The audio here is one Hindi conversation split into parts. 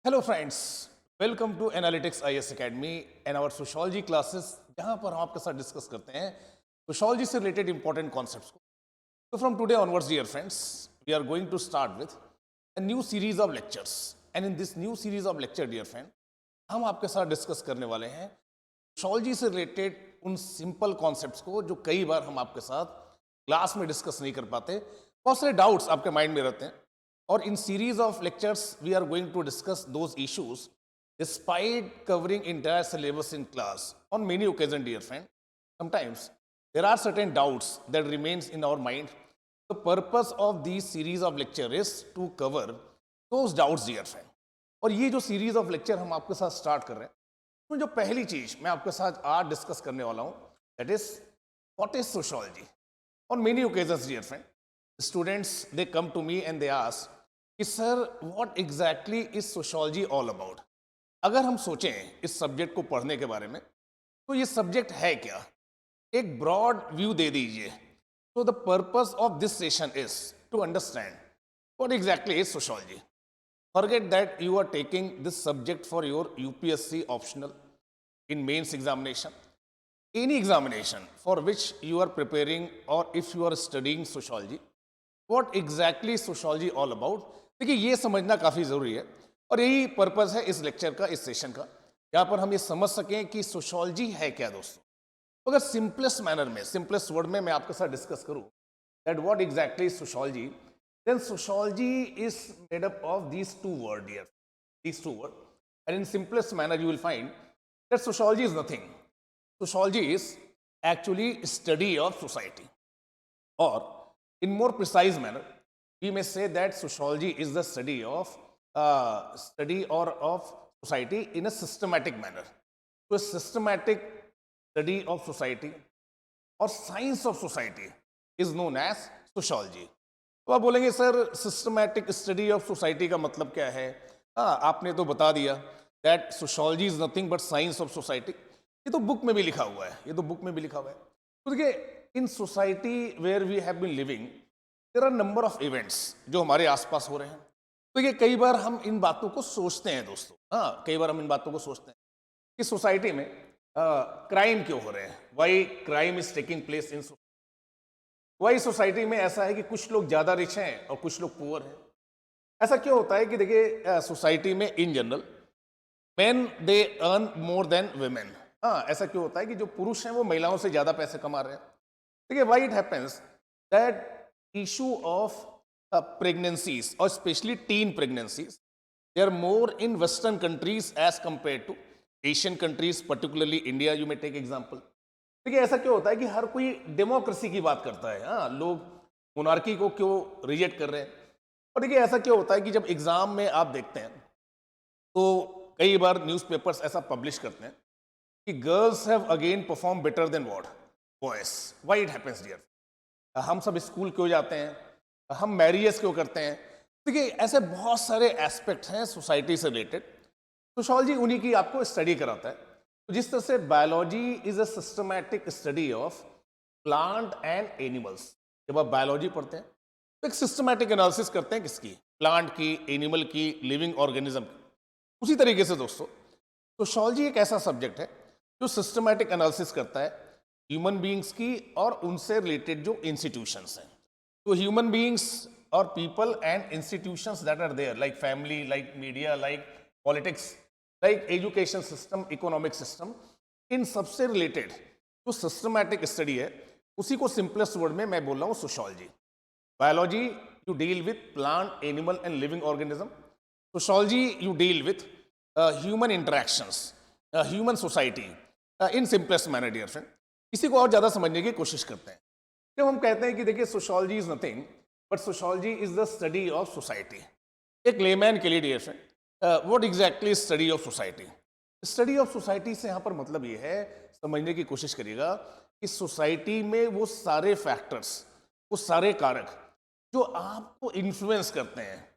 Hello friends, welcome to analytics IAS academy and our sociology classes, जहां पर हम आपके साथ डिस्कस करते हैं सोशोलॉजी से रिलेटेड इंपॉर्टेंट कॉन्सेप्ट्स को। तो from today onwards dear friends, we are going to start with a new series of lectures. And in this new series of lecture dear friend, हम आपके साथ डिस्कस करने वाले हैं सोशोलॉजी से रिलेटेड उन सिंपल कॉन्सेप्ट्स को जो कई बार हम आपके साथ क्लास में डिस्कस नहीं कर पाते। बहुत सारे डाउट्स आपके माइंड में रहते हैं, और in series of lectures we are going to discuss those issues despite covering entire syllabus in class. On many occasions dear friend, sometimes there are certain doubts that remains in our mind. The purpose of these series of lecture is to cover those doubts dear friend. और ये जो सीरीज ऑफ लेक्चर हम आपके साथ स्टार्ट कर रहे हैं, उसमें जो पहली चीज मैं आपके साथ आज डिस्कस करने वाला हूं, that is what is sociology. On many occasions dear friend, students they come to me and they ask कि sir what exactly is sociology all about. अगर हम सोचें इस सब्जेक्ट को पढ़ने के बारे में, तो ये सब्जेक्ट है क्या, एक ब्रॉड व्यू दे दीजिए। तो the purpose of this session is to understand what exactly is sociology. Forget that you are taking this subject for your UPSC optional in mains examination, any examination for which you are preparing, or if you are studying sociology, what exactly is sociology all about। देखिए, ये समझना काफी जरूरी है, और यही पर्पस है इस लेक्चर का, इस सेशन का, यहाँ पर हम ये समझ सकें कि सोशोलॉजी है क्या दोस्तों। तो अगर सिंपलेस्ट मैनर में, सिंपलेस्ट वर्ड में मैं आपके साथ डिस्कस करूं that what exactly is sociology, then sociology is made up of these two word here, these two words, and in simplest manner you will find that sociology is nothing. Sociology is actually study of society, or in more precise manner we may say that sociology is the study of society in a systematic manner. So a systematic study of society or science of society is known as sociology. तो आप बोलेंगे sir systematic study of society का मतलब क्या है। हाँ, आपने तो बता दिया that sociology is nothing but science of society. ये तो बुक में भी लिखा हुआ है, ये तो बुक में भी लिखा हुआ है। तो देखिए, in society where we have been living there are number of events जो हमारे आसपास हो रहे हैं। तो ये कई बार हम इन बातों को सोचते हैं दोस्तों। हाँ, कई बार हम इन बातों को सोचते हैं कि सोसाइटी में क्राइम क्यों हो रहे हैं, why crime is taking place in, वही सोसाइटी में ऐसा है कि कुछ लोग ज्यादा रिच हैं और कुछ लोग पुअर हैं। ऐसा क्यों होता है कि देखिए, सोसाइटी में in general main they earn more than women. हाँ, ऐसा क्यों होता है कि जो पुरुष हैं वो महिलाओं से ज्यादा पैसे कमा रहे हैं। देखिए, why it happens that issue of pregnancies और specially teen pregnancies, they are more in western countries as compare to Asian countries, particularly India. You may take example. देखिए, ऐसा क्यों होता है कि हर कोई डेमोक्रेसी की बात करता है। हाँ, लोग मोनार्की को क्यों रिजेक्ट कर रहे हैं। और देखिए, ऐसा क्यों होता है कि जब एग्जाम में आप देखते हैं तो कई बार न्यूज़पेपर्स ऐसा पब्लिश करते हैं कि girls have again perform better than what boys. Why it happens dear. हम सब स्कूल क्यों जाते हैं, हम मैरिजेस क्यों करते हैं। देखिए, ऐसे बहुत सारे एस्पेक्ट्स हैं सोसाइटी से रिलेटेड। सोशोलॉजी उन्हीं की आपको स्टडी कराता है। तो जिस तरह से biology is a systematic study of plant and animals, जब आप बायोलॉजी पढ़ते हैं तो एक सिस्टमैटिक एनालिसिस करते हैं किसकी, प्लांट की, एनिमल की, लिविंग ऑर्गेनिज्म की। उसी तरीके से दोस्तों, सोशोलॉजी एक ऐसा सब्जेक्ट है जो सिस्टमैटिक एनालिसिस करता है ह्यूमन बीइंग्स की और उनसे रिलेटेड जो इंस्टीट्यूशंस हैं। तो ह्यूमन बीइंग्स और people and institutions that are there, like family, like media, like politics, like education system, economic system, इन सबसे रिलेटेड जो सिस्टमैटिक स्टडी है, उसी को सिंपलेस्ट वर्ड में मैं बोल रहा हूँ sociology. Biology you deal with plant, animal and living organism. Sociology you deal with human interactions, human society in simplest manner dear friend. इसी को और ज्यादा समझने की कोशिश करते हैं। जब हम कहते हैं कि देखिए sociology is nothing but sociology is the study of society, एक लेमैन के लिए dear friend, what exactly study of society. Study of society से यहां पर मतलब ये है, समझने की कोशिश करिएगा कि सोसाइटी में वो सारे फैक्टर्स, वो सारे कारक जो आपको इन्फ्लुएंस करते हैं,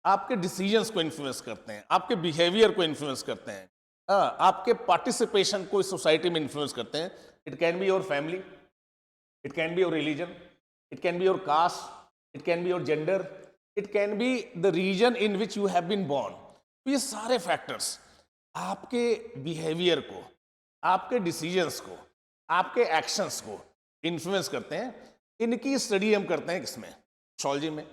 आपके डिसीजंस को इन्फ्लुएंस करते हैं, आपके बिहेवियर को इन्फ्लुएंस करते हैं, आपके पार्टिसिपेशन को इस सोसाइटी में इन्फ्लुएंस करते हैं। It can be your family, it can be your religion, it can be your caste, it can be your gender, it can be the region in which you have been born. तो ये सारे फैक्टर्स आपके बिहेवियर को, आपके डिसीजंस को, आपके एक्शंस को इन्फ्लुएंस करते हैं। इनकी स्टडी हम करते हैं किसमें? सोशियोलॉजी में।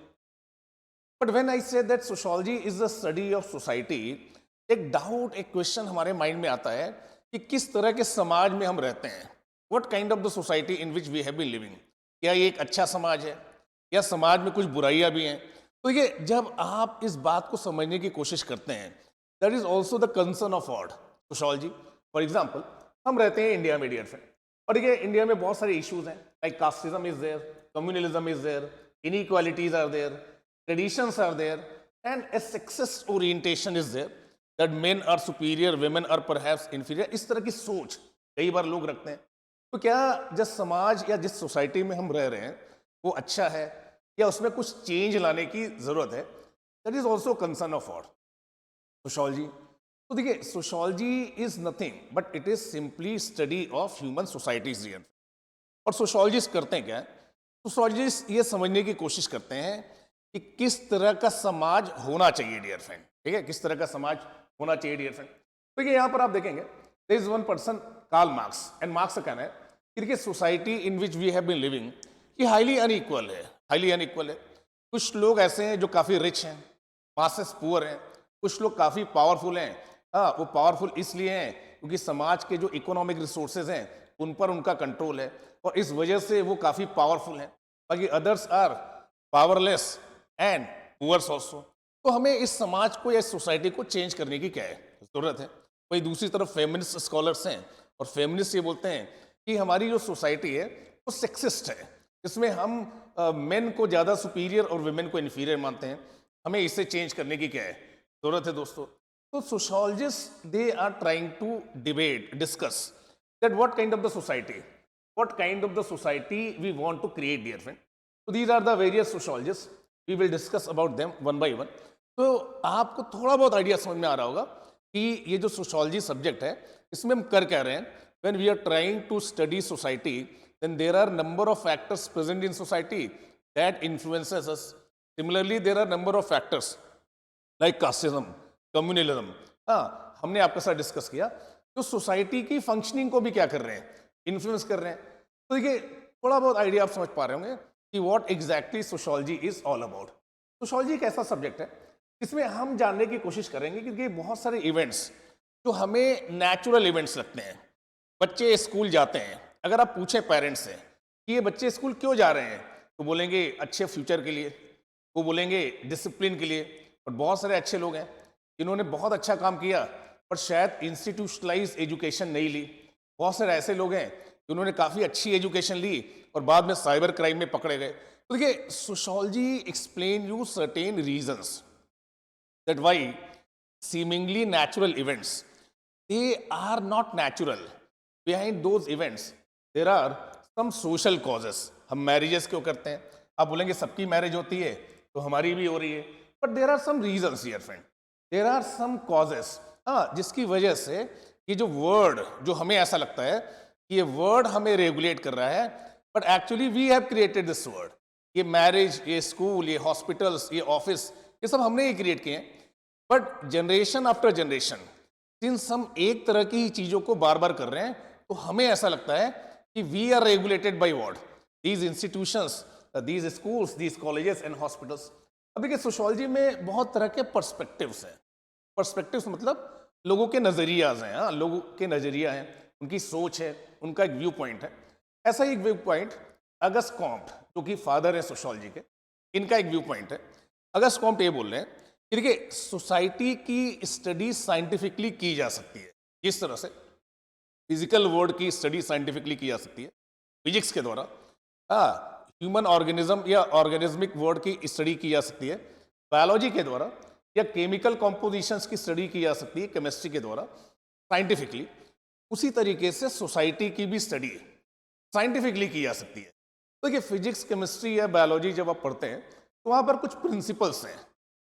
But when I say that sociology is the study of society, एक डाउट, एक क्वेश्चन हमारे माइंड में आता है कि किस तरह के समाज में हम रहते हैं। What kind of the society in which we have been living. क्या ये एक अच्छा समाज है या समाज में कुछ बुराइयां भी हैं? तो ये जब आप इस बात को समझने की कोशिश करते हैं, that is also the concern of odd sociology. For example, हम रहते हैं इंडिया में डियर फ्रेंड, और ये इंडिया में बहुत सारे इश्यूज हैं, like casteism is there, communalism is there, inequalities are there, traditions are there, and a sexist orientation is there, that men are superior, women are perhaps inferior। इस तरह की सोच कई बार लोग रखते हैं। तो क्या जिस समाज या जिस सोसाइटी में हम रह रहे हैं वो अच्छा है या उसमें कुछ चेंज लाने की जरूरत है? That is also concern of or sociology. तो देखिए, sociology is nothing but it is simply study of human societies real. और सोशियोलॉजिस्ट करते हैं क्या है? सोशियोलॉजिस्ट ये समझने की कोशिश करते हैं कि किस तरह का समाज होना चाहिए डियर फ्रेंड। ठीक है, किस तरह का समाज होना चाहिए डियर फ्रेंड। तो ये यहाँ पर आप देखेंगे, there is one person Karl Marx, and Marx का कहना है कि देखिए, society in which we have been living ये हाईली अनइक्वल है, हाईली अनइक्वल है। कुछ लोग ऐसे हैं जो काफ़ी रिच हैं, मासेस पुअर हैं, कुछ लोग काफ़ी पावरफुल हैं। हाँ, वो पावरफुल इसलिए हैं क्योंकि समाज के जो इकोनॉमिक रिसोर्सेज हैं उन पर उनका कंट्रोल है और इस वजह से वो काफ़ी पावरफुल हैं। बाकी others are powerless and poors also. तो हमें इस समाज को या इस सोसाइटी को चेंज करने की क्या है जरूरत है। वही दूसरी तरफ फेमिनिस्ट स्कॉलर्स हैं और फेमिनिस्ट ये बोलते हैं कि हमारी जो सोसाइटी है वो सेक्सिस्ट है, इसमें हम मेन को ज़्यादा सुपीरियर और वुमेन को इन्फीरियर मानते हैं। हमें इसे चेंज करने की क्या है जरूरत है दोस्तों। तो sociologist they are trying to debate, discuss that what kind of the society, what kind of the society we want to create dear friend. तो these are the various sociologists, we will discuss about them one by one. तो आपको थोड़ा बहुत आइडिया समझ में आ रहा होगा कि ये जो सोशियोलॉजी सब्जेक्ट है इसमें हम कर क्या रहे हैं। When we are trying to study society, then there are number of factors present in society that influences us. Similarly, there are number of factors like casteism, communalism। हाँ, हमने आपके साथ डिस्कस किया जो सोसाइटी की फंक्शनिंग को भी क्या कर रहे हैं, इन्फ्लुएंस कर रहे हैं। तो देखिए, थोड़ा बहुत आइडिया आप समझ पा रहे होंगे कि what exactly sociology is all about. Sociology एक ऐसा सब्जेक्ट है इसमें हम जानने की कोशिश करेंगे कि बहुत सारे इवेंट्स जो हमें नेचुरल इवेंट्स लगते हैं। बच्चे स्कूल जाते हैं, अगर आप पूछें पेरेंट्स से कि ये बच्चे स्कूल क्यों जा रहे हैं, तो बोलेंगे अच्छे फ्यूचर के लिए, वो बोलेंगे डिसिप्लिन के लिए। और बहुत सारे अच्छे लोग हैं जिन्होंने बहुत अच्छा काम किया पर शायद इंस्टीट्यूशनलाइज एजुकेशन नहीं ली। बहुत सारे ऐसे लोग हैं जिन्होंने काफ़ी अच्छी एजुकेशन ली और बाद में साइबर क्राइम में पकड़े गए। तो देखिए, sociology explain you certain reasons that why seemingly natural events they are not natural, behind those events there are some social causes। हम मैरिजेस क्यों करते हैं? आप बोलेंगे सबकी मैरिज होती है तो हमारी भी हो रही है, but there are some reasons dear friend, there are some causes. हाँ, जिसकी वजह से ये जो वर्ड, जो हमें ऐसा लगता है कि ये वर्ड हमें रेगुलेट कर रहा है, but actually we have created this word. ये मैरिज, ये स्कूल, ये हॉस्पिटल्स, ये ऑफिस, ये सब हमने ही क्रिएट किए हैं। But generation after generation since हम एक तरह की चीज़ों को बार बार कर रहे हैं तो हमें ऐसा लगता है कि we are regulated by what, these institutions, these schools, these colleges and hospitals. अब देखिए, सोशियोलॉजी में बहुत तरह के पर्सपेक्टिव्स हैं। पर्सपेक्टिव्स मतलब लोगों के नज़रियाज हैं। हाँ, लोगों के नज़रिया हैं, उनकी सोच है, उनका एक व्यू पॉइंट है। ऐसा ही एक व्यू पॉइंट अगस्ट कॉम्ट, जो कि फादर है सोशियोलॉजी के, इनका एक व्यू पॉइंट है। अगस्ट कॉम्ट ये बोल रहे हैं, देखिए, सोसाइटी की स्टडी साइंटिफिकली की जा सकती है। जिस तरह से फिजिकल वर्ल्ड की स्टडी साइंटिफिकली की जा सकती है फिजिक्स के द्वारा, ह्यूमन ऑर्गेनिज्म या ऑर्गेनिज्मिक वर्ल्ड की स्टडी की जा सकती है बायोलॉजी के द्वारा, या केमिकल कॉम्पोजिशंस की स्टडी की जा सकती है केमिस्ट्री के द्वारा साइंटिफिकली। उसी तरीके से सोसाइटी की भी स्टडी साइंटिफिकली की जा सकती है। तो देखिए, फिजिक्स, केमिस्ट्री या बायोलॉजी जब आप पढ़ते हैं तो वहाँ पर कुछ प्रिंसिपल्स हैं,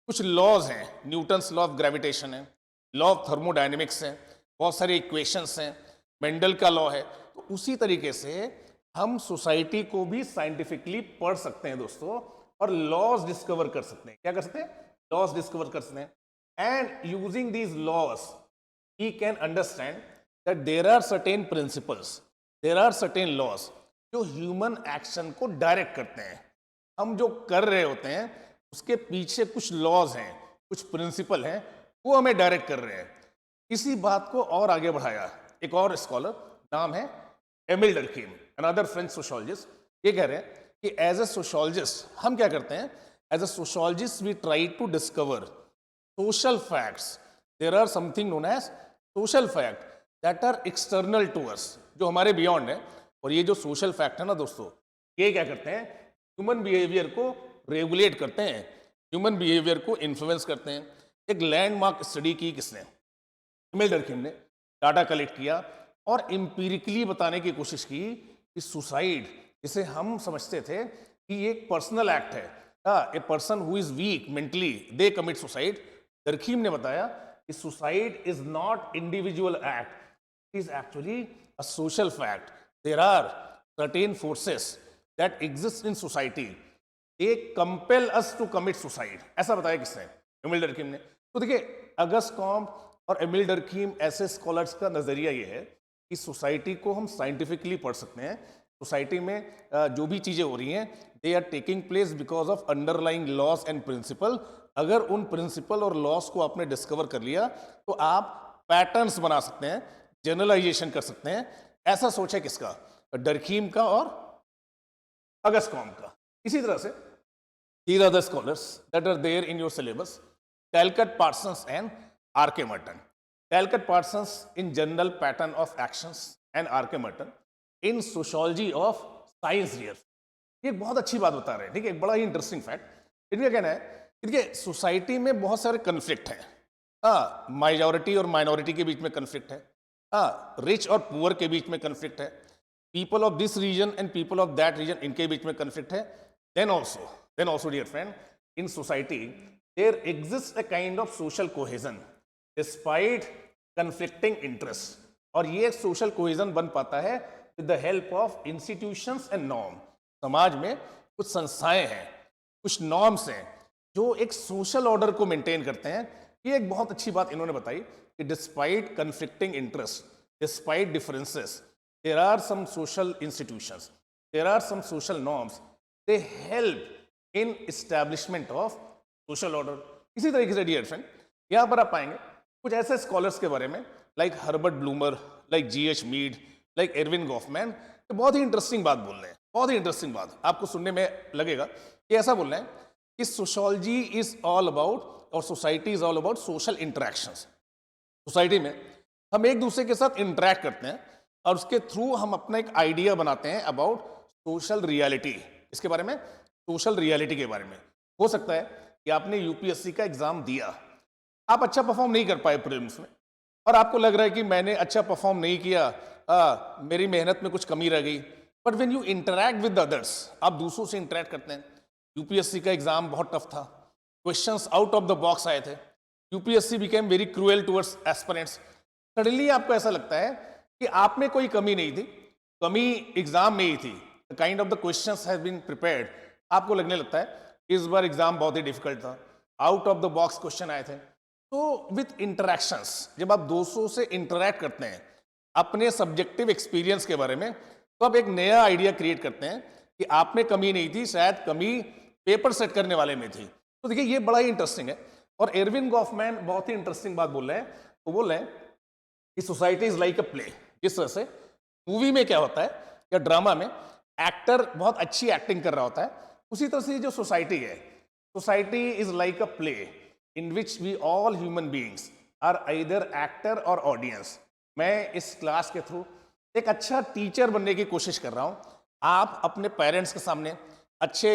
कुछ लॉज हैं। न्यूटन्स लॉ ऑफ ग्रेविटेशन है, लॉ ऑफ थर्मोडायनेमिक्स है, बहुत सारे इक्वेशंस हैं, मेंडल का लॉ है। तो उसी तरीके से हम सोसाइटी को भी साइंटिफिकली पढ़ सकते हैं दोस्तों, और लॉज डिस्कवर कर सकते हैं। क्या कर सकते हैं? लॉज डिस्कवर कर सकते हैं। and using these laws he can understand that there are certain principles, there are certain laws जो ह्यूमन एक्शन को डायरेक्ट करते हैं। हम जो कर रहे होते हैं उसके पीछे कुछ लॉज हैं, कुछ प्रिंसिपल हैं, वो हमें डायरेक्ट कर रहे हैं। इसी बात को और आगे बढ़ाया एक और स्कॉलर, नाम है एमिल डर्कीम, अनदर फ्रेंच सोशियोलॉजिस्ट। ये कह रहे हैं कि एज ए सोशियोलॉजिस्ट हम क्या करते हैं, as a sociologist we try to discover social facts. There are something known as social fact that are external to us, जो हमारे बियॉन्ड है। और ये जो सोशल फैक्ट है ना दोस्तों, ये क्या करते हैं, ह्यूमन बिहेवियर को रेगुलेट करते हैं, ह्यूमन बिहेवियर को इन्फ्लुएंस करते हैं। एक लैंडमार्क स्टडी की किसने, एमिल डर्कीम ने, डाटा कलेक्ट किया और एम्पिरिकली बताने की कोशिश की कि सुसाइड, जिसे हम समझते थे कि ये एक पर्सनल एक्ट है, a person who is weak mentally they commit suicide. Durkheim ने बताया कि suicide is not individual act, it is actually a social fact. There are certain forces that exist in society, they compel us to commit suicide. ऐसा बताया किसने, एमिल डर्कीम ने। तो देखिए, अगस्ट कॉम्ट और एमिल डर्कीम ऐसे स्कॉलर्स का नजरिया ये है कि सोसाइटी को हम साइंटिफिकली पढ़ सकते हैं। सोसाइटी में जो भी चीजें हो रही हैं, they are taking place because of underlying laws and principle. अगर उन प्रिंसिपल और लॉस को आपने डिस्कवर कर लिया तो आप पैटर्न्स बना सकते हैं, जनरलाइजेशन कर सकते हैं। ऐसा सोच है किसका, डर्कीम का और अगस्ट कॉम्ट का। इसी तरह से these are the scholars that are there in your syllabus, Talcott Parsons and R.K. Merton. Talcott Parsons in general pattern of actions and R.K. Merton in sociology of science real। ये एक बहुत अच्छी बात बता रहे हैं, ठीक है, एक बड़ा ही इंटरेस्टिंग फैक्ट। इनका कहना है कि देखिए, सोसाइटी में बहुत सारे कन्फ्लिक्ट हैं। हाँ, माइनॉरिटी और माइनॉरिटी के बीच में कन्फ्लिक्ट है, हाँ, रिच और पुअर के बीच में कन्फ्लिक्ट है, people of this region and people of that region, इनके बीच में कन्फ्लिक्ट है। Then also, dear friend, in society, there exists a kind of social cohesion despite conflicting interests. और ये social cohesion बन पाता है with the help of institutions and norm। समाज में कुछ संस्थाएं हैं, कुछ norms हैं जो एक social order को maintain करते हैं। ये एक बहुत अच्छी बात इन्होंने बताई कि despite conflicting interests, despite differences, there are some social institutions, there are some social norms, they help in establishment of social order। इसी तरीके से डियर फ्रेंड, यहां पर आप पाएंगे कुछ ऐसे स्कॉलर्स के बारे में, like Herbert Blumer, like G.H. Mead, like Erving Goffman. तो बहुत ही इंटरेस्टिंग बात बोल रहे हैं, बहुत ही इंटरेस्टिंग बात आपको सुनने में लगेगा कि ऐसा बोल रहे हैं कि सोशियोलॉजी इज ऑल अबाउट और society is all about social interactions. Society में हम एक दूसरे के साथ इंटरेक्ट करते हैं और उसके थ्रू हम अपना एक आइडिया बनाते हैं अबाउट सोशल रियलिटी। इसके बारे में, सोशल रियलिटी के बारे में। हो सकता है कि आपने यूपीएससी का एग्जाम दिया, आप अच्छा परफॉर्म नहीं कर पाए प्रीलिम्स में, और आपको लग रहा है कि मैंने अच्छा परफॉर्म नहीं किया, मेरी मेहनत में कुछ कमी रह गई। But when you interact with others, आप दूसरों से इंटरैक्ट करते हैं। यूपीएससी का एग्जाम बहुत टफ था, questions out of the box आए थे, UPSC became very cruel towards aspirants. Suddenly आपको ऐसा लगता है कि आप में कोई कमी नहीं थी, कमी एग्जाम में ही थी। The kind of the questions have been prepared. आपको लगने लगता है इस बार एग्जाम बहुत ही डिफिकल्ट था, out of the box question आए थे। तो विथ इंटरेक्शंस, जब आप दोस्तों से इंटरैक्ट करते हैं अपने सब्जेक्टिव एक्सपीरियंस के बारे में, तो आप एक नया आइडिया क्रिएट करते हैं कि आप में कमी नहीं थी, शायद कमी पेपर सेट करने वाले में थी। तो देखिए, ये बड़ा ही इंटरेस्टिंग है। और एरविन गॉफमैन बहुत ही इंटरेस्टिंग बात बोल रहे हैं। वो बोल रहे हैं कि society is like a play. जिस तरह से मूवी में क्या होता है या ड्रामा में एक्टर बहुत अच्छी एक्टिंग कर रहा होता है, उसी तरह से जो सोसाइटी है, society is like a play in which we all human beings are either actor और ऑडियंस। मैं इस क्लास के थ्रू एक अच्छा टीचर बनने की कोशिश कर रहा हूं। आप अपने पेरेंट्स के सामने अच्छे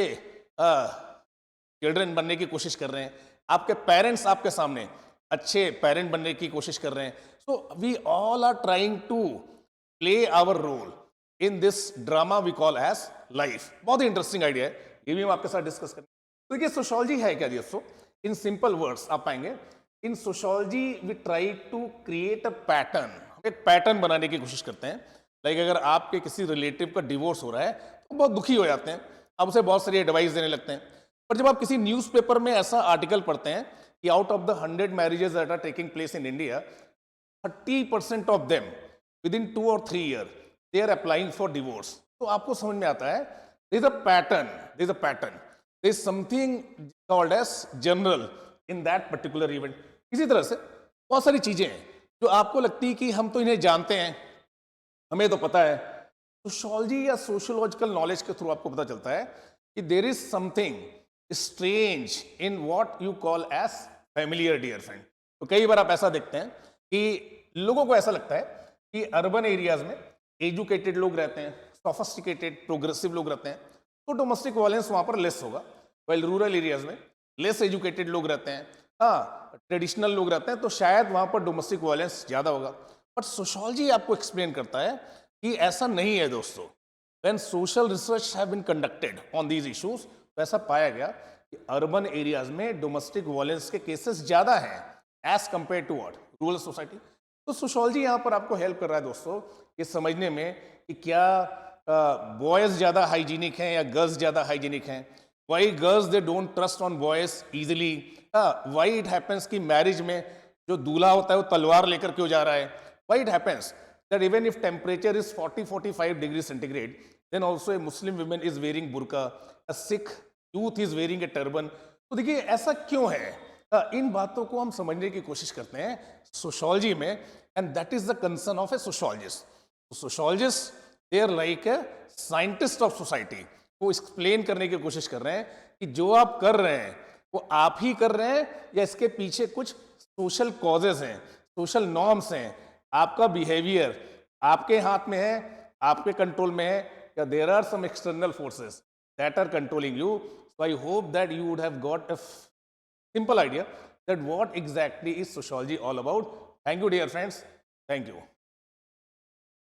चिल्ड्रन बनने की कोशिश कर रहे हैं, आपके पेरेंट्स आपके सामने अच्छे पेरेंट बनने की कोशिश कर रहे हैं। So we all are trying to play our role in this drama we call as life. बहुत ही इंटरेस्टिंग आइडिया है, ये भी हम आपके साथ डिस्कस करेंगे। तो देखिए, सोशियोलॉजी है क्या दोस्तों? इन सिंपल वर्ड्स आप पाएंगे, in sociology we try to create a pattern. एक पैटर्न बनाने की कोशिश करते हैं। लाइक अगर आपके किसी रिलेटिव का डिवोर्स हो रहा है तो बहुत दुखी हो जाते हैं, आप उसे बहुत सारी एडवाइस देने लगते हैं। पर जब आप किसी न्यूज़पेपर में ऐसा आर्टिकल पढ़ते हैं कि out of the 100 marriages that are taking place in India, 30% of them with in 2 or 3 years they are applying for divorce. तो आपको समझ में आता है there is a pattern, there is a pattern, there is something called as general in that particular event. इसी तरह से बहुत सारी चीजें हैं जो आपको लगती है कि हम तो इन्हें जानते हैं, हमें तो पता है। सोशियोलॉजी या सोशियोलॉजिकल नॉलेज के थ्रू आपको पता चलता है कि there is something strange in what you call as familiar, dear friend. तो कई बार आप ऐसा देखते हैं कि लोगों को ऐसा लगता है कि अर्बन एरियाज में एजुकेटेड लोग रहते हैं, सोफिस्टिकेटेड प्रोग्रेसिव लोग रहते हैं, तो डोमेस्टिक वायलेंस वहां पर लेस होगा। वाइल रूरल एरियाज में लेस एजुकेटेड लोग रहते हैं, हाँ ट्रेडिशनल लोग रहते हैं, तो शायद वहां पर डोमेस्टिक वायलेंस ज्यादा होगा। बट सोशियोलॉजी आपको एक्सप्लेन करता है कि ऐसा नहीं है दोस्तों। When social research have been conducted on these issues, तो ऐसा पाया गया कि अर्बन एरियाज में डोमेस्टिक वायलेंस के केसेस ज्यादा हैं as compare to what rural society. तो सोशियोलॉजी यहाँ पर आपको हेल्प कर रहा है दोस्तों ये समझने में कि क्या बॉयज ज्यादा हाइजीनिक हैं या गर्ल्स ज्यादा हाइजीनिक हैं, why girls they don't trust on boys easily, why it happens कि मैरिज में जो दूल्हा होता है वो तलवार लेकर क्यों जा रहा है, Y it happens that even if temperature is 40-45 degrees centigrade, then also a Muslim woman is wearing burqa, a Sikh youth is wearing a turban। तो देखिए ऐसा क्यों है, इन बातों को हम समझने की कोशिश करते हैं सोशियोलॉजी में, and that is the concern of a sociologist. Sociologist they are like a scientist of society, वो एक्सप्लेन करने की कोशिश कर रहे हैं कि जो आप कर रहे हैं वो आप ही कर रहे हैं या इसके पीछे कुछ सोशल कॉजेज हैं, सोशल नॉर्म्स हैं, आपका बिहेवियर आपके हाथ में है, आपके कंट्रोल में है, या there are some external forces that are controlling you. So I hope that you would have got a simple idea that what exactly is sociology all about. Thank you, dear friends. Thank you.